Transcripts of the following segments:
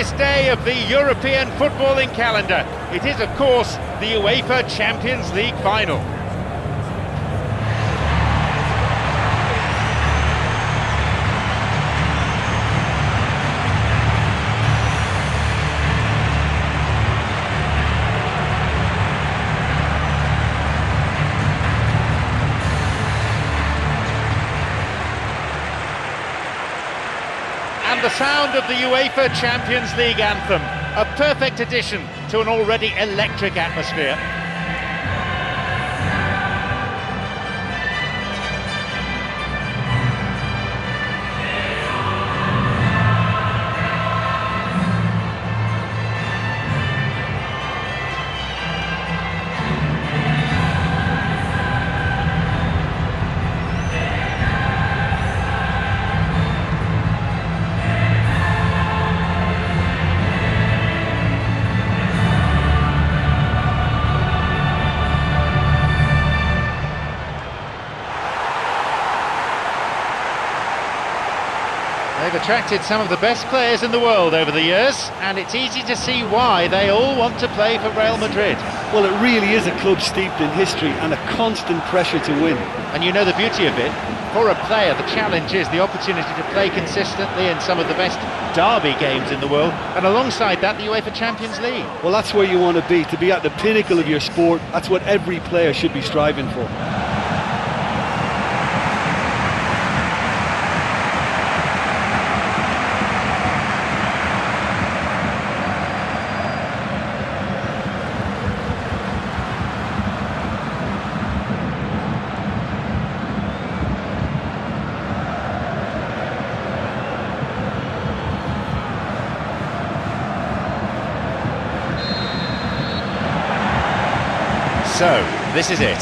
biggest day of the European footballing calendar. It is, of course, the UEFA Champions League final. And the sound of the UEFA Champions League anthem, a perfect addition to an already electric atmosphere. They've attracted some of the best players in the world over the years, and it's easy to see why they all want to play for Real Madrid. Well, it really is a club steeped in history and a constant pressure to win. And you know the beauty of it, for a player the challenge is the opportunity to play consistently in some of the best derby games in the world, and alongside that the UEFA Champions League. Well, that's where you want to be at the pinnacle of your sport. That's what every player should be striving for. So, this is it.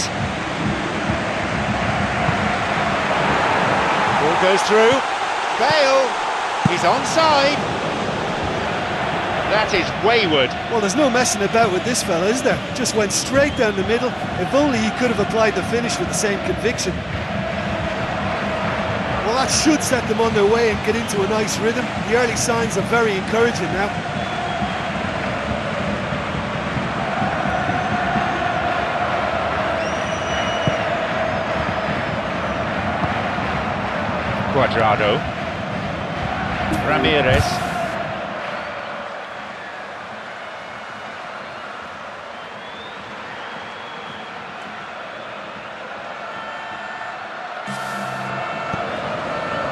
Ball goes through. Bale, he's onside. That is wayward. Well, there's no messing about with this fella, is there? Just went straight down the middle. If only he could have applied the finish with the same conviction. Well, that should set them on their way and get into a nice rhythm. The early signs are very encouraging now. Cuadrado, Ramirez,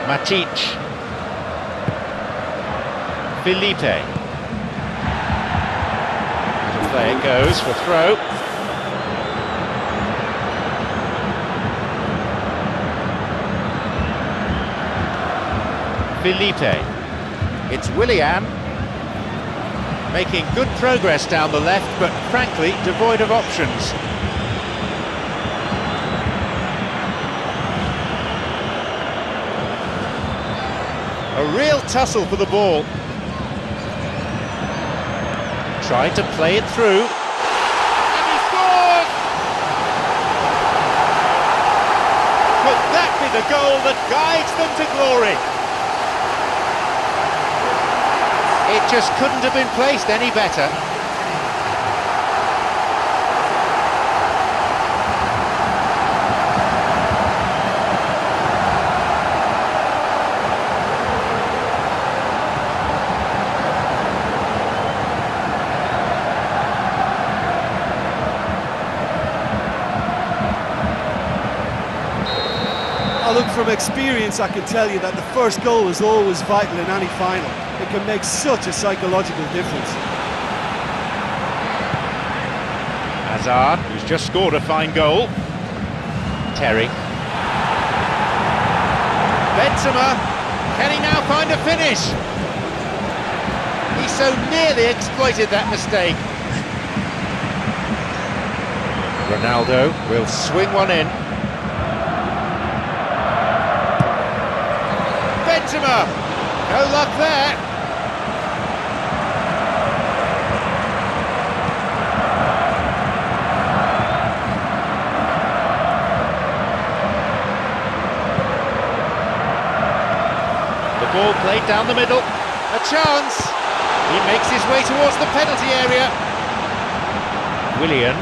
Matic, Felipe, little play it goes for throw. Felipe, it's Willian, making good progress down the left, but frankly devoid of options. A real tussle for the ball. Tried to play it through, and he scored! Could that be the goal that guides them to glory? It just couldn't have been placed any better. Oh, look, from experience I can tell you that the first goal is always vital in any final. It can make such a psychological difference. Hazard, who's just scored a fine goal. Terry. Benzema, can he now find a finish? He so nearly exploited that mistake. Ronaldo will swing one in. Benzema, no luck there. The ball played down the middle, a chance, He makes his way towards the penalty area. Willian.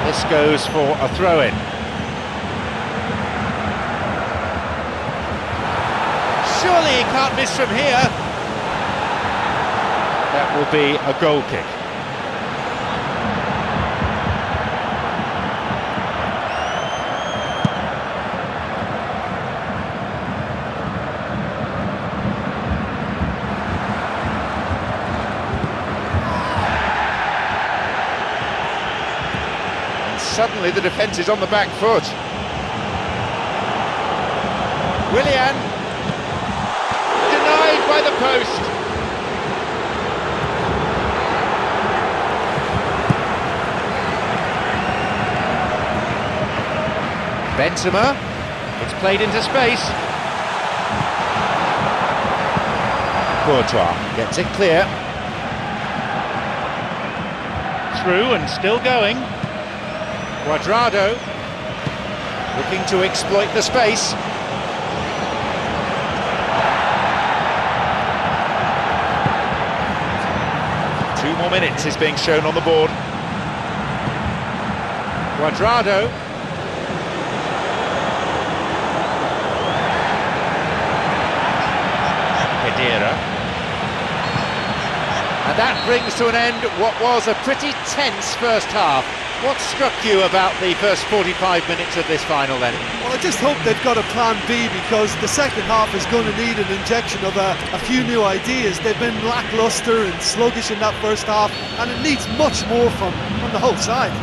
This goes for a throw-in. Surely he can't miss from here. That will be a goal kick. Suddenly the defence is on the back foot. Willian, denied by the post. Benzema, it's played into space. Courtois gets it clear. Through and still going. Cuadrado, looking to exploit the space. Two more minutes is being shown on the board. Cuadrado. Hedera. And that brings to an end what was a pretty tense first half. What struck you about the first 45 minutes of this final then? Well, I just hope they've got a plan B, because the second half is going to need an injection of a few new ideas. They've been lacklustre and sluggish in that first half, and it needs much more from the whole side.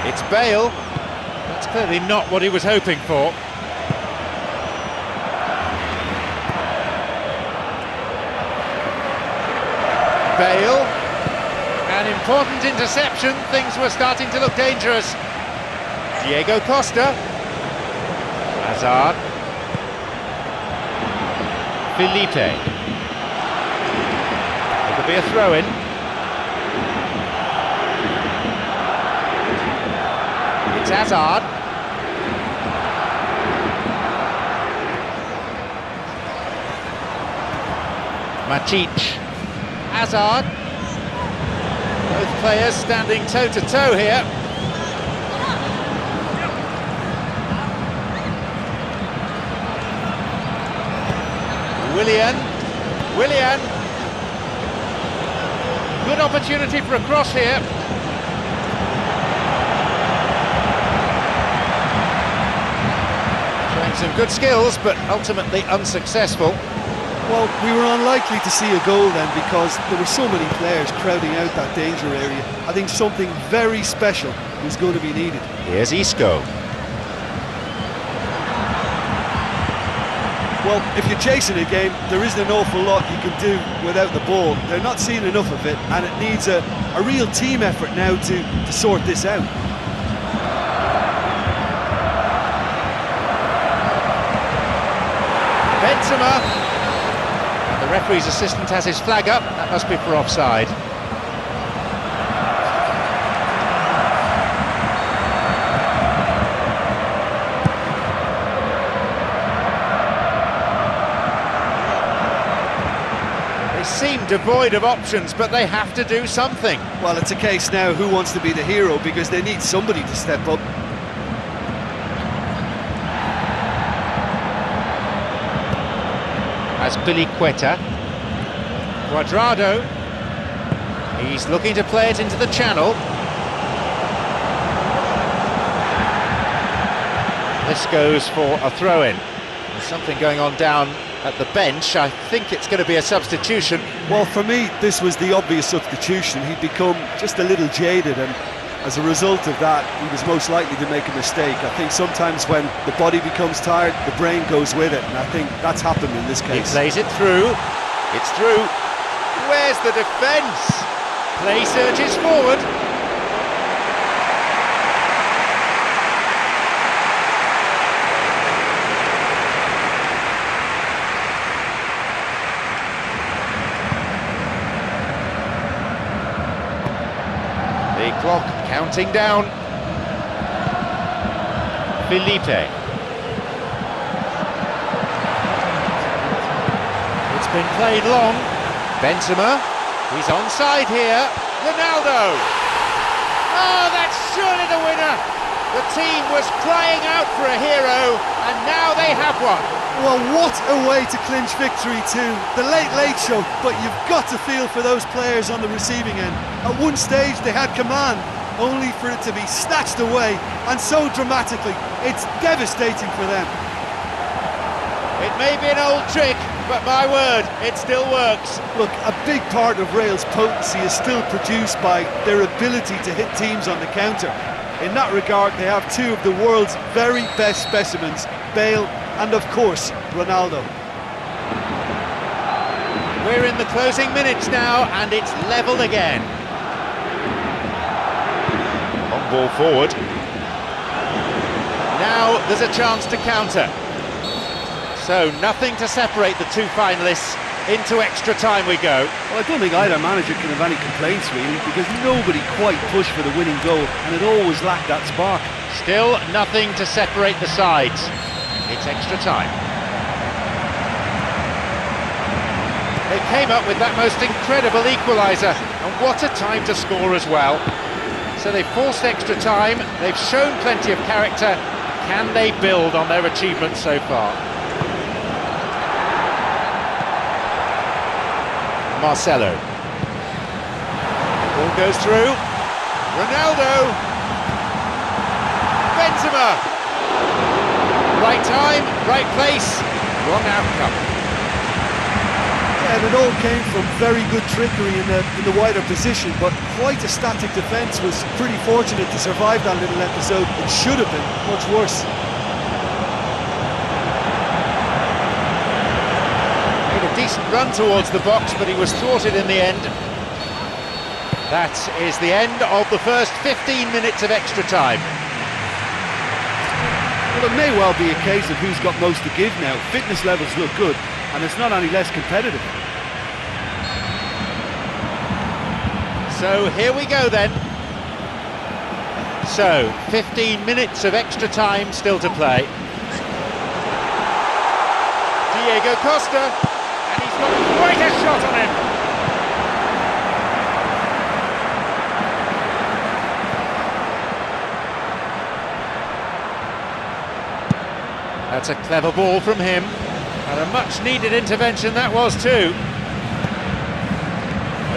It's Bale. That's clearly not what he was hoping for. Bale, an important interception, things were starting to look dangerous. Diego Costa, Hazard, Felipe. It could be a throw-in. It's Hazard. Matic. Hazard. Both players standing toe-to-toe here. Willian. Good opportunity for a cross here. Showing some good skills, but ultimately unsuccessful. Well, we were unlikely to see a goal then, because there were so many players crowding out that danger area. I think something very special was going to be needed. Here's Isco. Well, if you're chasing a game, there isn't an awful lot you can do without the ball. They're not seeing enough of it, and it needs a real team effort now to sort this out. Benzema. The referee's assistant has his flag up. That must be for offside. They seem devoid of options, but they have to do something. Well, it's a case now who wants to be the hero, because they need somebody to step up. As Biliqueta. Cuadrado. He's looking to play it into the channel. This goes for a throw-in. There's something going on down at the bench. I think it's going to be a substitution. Well, for me, this was the obvious substitution. He'd become just a little jaded, and as a result of that, he was most likely to make a mistake. I think sometimes when the body becomes tired, the brain goes with it, and I think that's happened in this case. He plays it through. It's through. Where's the defence? Play surges forward. The clock counting down. Felipe. It's been played long. Benzema, he's onside here. Ronaldo. Oh, that's surely the winner. The team was crying out for a hero, and now they have one. Well, what a way to clinch victory too. The late show, but you've got to feel for those players on the receiving end. At one stage they had command, only for it to be snatched away, and so dramatically. It's devastating for them. It may be an old trick, but my word, it still works. Look, a big part of Real's potency is still produced by their ability to hit teams on the counter. In that regard, they have two of the world's very best specimens, Bale and, of course, Ronaldo. We're in the closing minutes now, and it's level again. Long ball forward. Now there's a chance to counter. So nothing to separate the two finalists. Into extra time we go. Well, I don't think either manager can have any complaints really, because nobody quite pushed for the winning goal, and it always lacked that spark. Still nothing to separate the sides. It's extra time. They came up with that most incredible equaliser, and what a time to score as well. So they've forced extra time, they've shown plenty of character. Can they build on their achievements so far? Marcelo. Ball goes through. Ronaldo. Benzema. Right time, right place, wrong outcome. Yeah, and it all came from very good trickery in the wider position, but quite a static defence. Was pretty fortunate to survive that little episode. It should have been much worse. Decent run towards the box, but he was thwarted in the end. That is the end of the first 15 minutes of extra time. Well, it may well be a case of who's got most to give now. Fitness levels look good, and it's not any less competitive. So here we go then. So 15 minutes of extra time still to play. Diego Costa. And he's got quite a shot on him. That's a clever ball from him. And a much needed intervention that was too.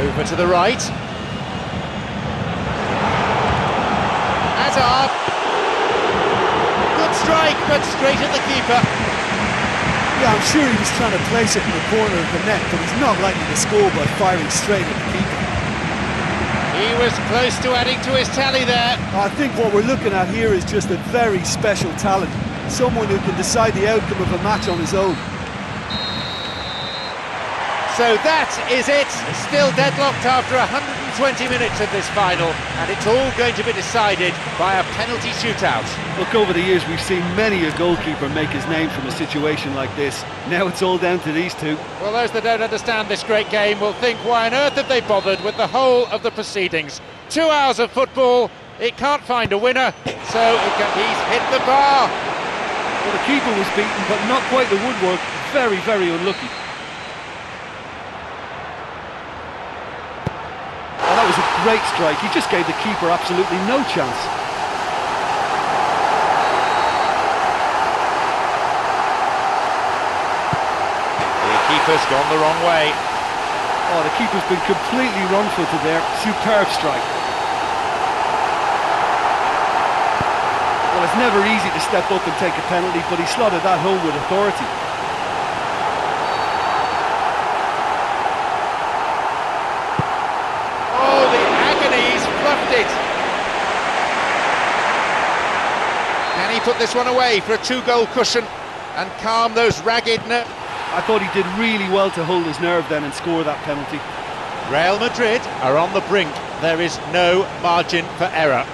Over to the right. Hazard. Good strike, but straight at the keeper. Yeah, I'm sure he was trying to place it in the corner of the net, but he's not likely to score by firing straight at the keeper. He was close to adding to his tally there. I think what we're looking at here is just a very special talent. Someone who can decide the outcome of a match on his own. So that is it. Still deadlocked after 120 minutes of this final, and it's all going to be decided by a penalty shootout. Look, over the years we've seen many a goalkeeper make his name from a situation like this. Now it's all down to these two. Well, those that don't understand this great game will think, why on earth have they bothered with the whole of the proceedings? 2 hours of football, it can't find a winner, so he's hit the bar. Well, the keeper was beaten, but not quite the woodwork. Very, very unlucky. Oh, that was a great strike. He just gave the keeper absolutely no chance. The keeper's gone the wrong way. Oh, the keeper's been completely wrong-footed there. Superb strike. Well, it's never easy to step up and take a penalty, but he slotted that home with authority. Oh, the agony, he's fluffed it. Can he put this one away for a 2-goal cushion and calm those ragged nerves? I thought he did really well to hold his nerve then and score that penalty. Real Madrid are on the brink. There is no margin for error.